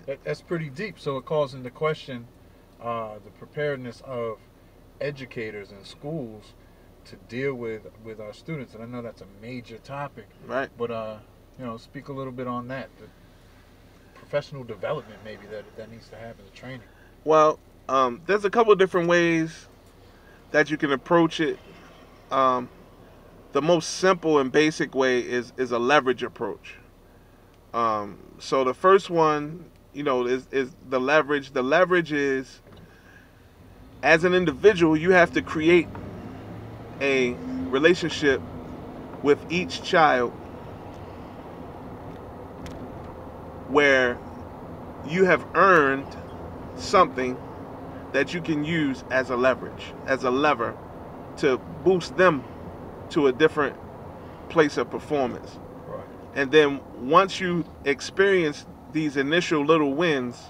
That's pretty deep. So it calls into question the preparedness of educators and schools to deal with our students. And I know that's a major topic, Right. but speak a little bit on that. The professional development maybe that needs to happen, the training. Well, there's a couple of different ways that you can approach it. Um, the most simple and basic way is a leverage approach. So the first one, is the leverage. The leverage is, as an individual, you have to create a relationship with each child where you have earned something that you can use as a leverage, as a lever to boost them to a different place of performance. Right. And then once you experience these initial little wins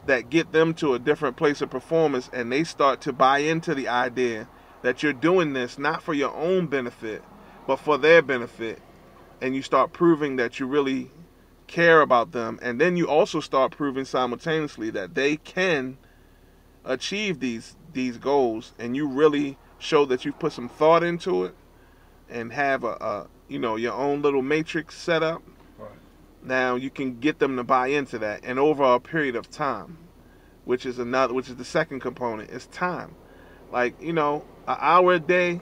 that get them to a different place of performance, and they start to buy into the idea that you're doing this not for your own benefit, but for their benefit, and you start proving that you really care about them, and then you also start proving simultaneously that they can achieve these goals, and you really show that you've put some thought into it and have a your own little matrix set up. Right. Now you can get them to buy into that, and over a period of time, which is the second component, is time. Like, an hour a day,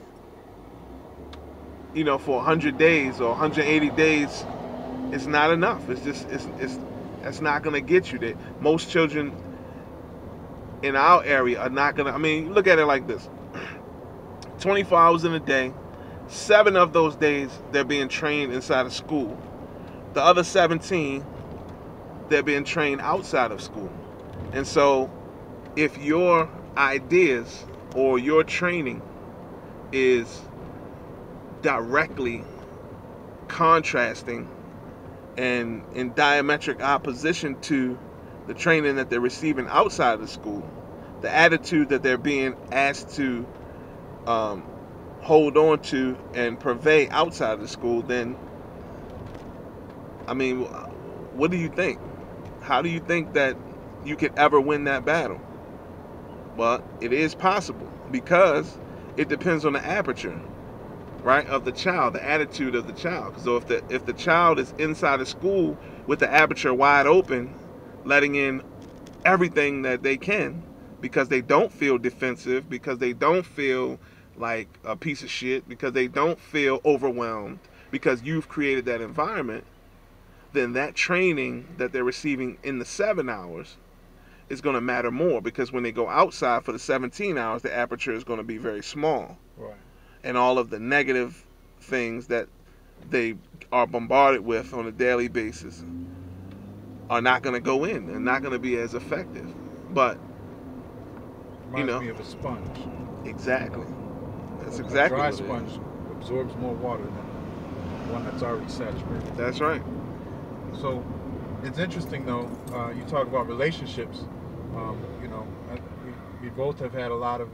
for 100 days or 180 days, it's not enough. It's that's not gonna get you there. Most children in our area are not gonna. I mean, look at it like this: 24 hours in a day, 7 of those days they're being trained inside of school. The other 17, they're being trained outside of school. And so, if your ideas or your training is directly contrasting and in diametric opposition to the training that they're receiving outside of the school, the attitude that they're being asked to hold on to and purvey outside of the school, then, I mean, what do you think? How do you think that you could ever win that battle? Well, it is possible, because it depends on the aperture, right, of the child, the attitude of the child. So if the child is inside of school with the aperture wide open, letting in everything that they can, because they don't feel defensive, because they don't feel like a piece of shit, because they don't feel overwhelmed, because you've created that environment, then that training that they're receiving in the 7 hours is going to matter more, because when they go outside for the 17 hours, the aperture is going to be very small. Right. And all of the negative things that they are bombarded with on a daily basis are not going to go in and not going to be as effective. But, Reminds me of a sponge. Exactly. That's A exactly dry what it sponge is. absorbs more water than one that's already saturated. That's right. So it's interesting, though. You talk about relationships. We both have had a lot of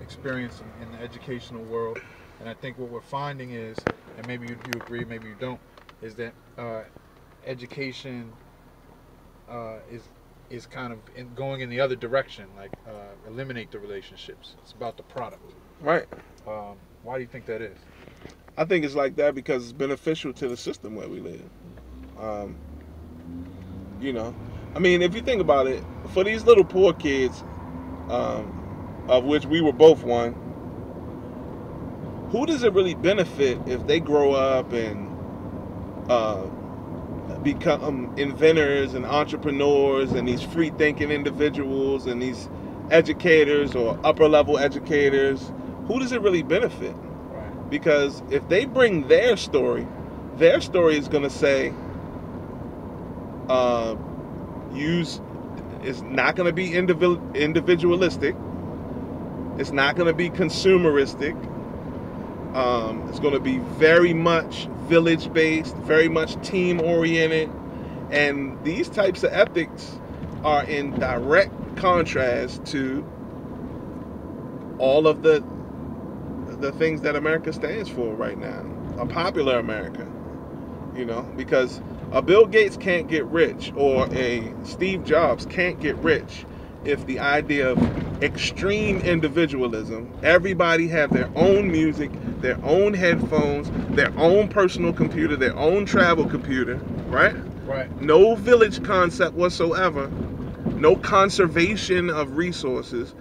experience in the educational world, and I think what we're finding is, and maybe you agree, maybe you don't, is that education is kind of going in the other direction, like eliminate the relationships. It's about the product. Right. Why do you think that is? I think it's like that because it's beneficial to the system where we live. I mean, if you think about it, for these little poor kids, of which we were both one, who does it really benefit if they grow up and become inventors and entrepreneurs and these free-thinking individuals and these educators or upper-level educators? Who does it really benefit? Right. Because if they bring their story is going to say, it's not going to be individualistic. It's not going to be consumeristic. It's going to be very much village-based, very much team-oriented. And these types of ethics are in direct contrast to all of the things that America stands for right now. A popular America. Because A Bill Gates can't get rich, or a Steve Jobs can't get rich if the idea of extreme individualism, everybody have their own music, their own headphones, their own personal computer, their own travel computer, right? Right. No village concept whatsoever, no conservation of resources.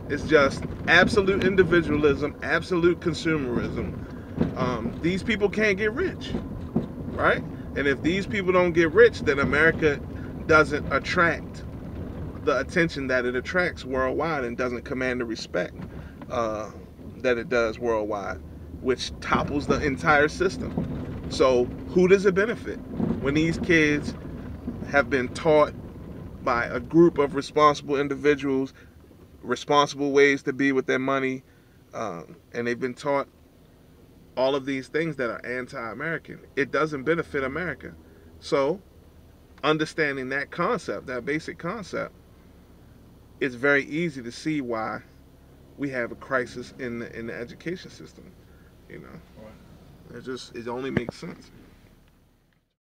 It's just absolute individualism, absolute consumerism. These people can't get rich, right? And if these people don't get rich, then America doesn't attract the attention that it attracts worldwide, and doesn't command the respect that it does worldwide, which topples the entire system. So who does it benefit when these kids have been taught by a group of responsible individuals responsible ways to be with their money, and they've been taught all of these things that are anti-American? It doesn't benefit America. So understanding that concept, that basic concept, it's very easy to see why we have a crisis in the education system. You know, it only makes sense.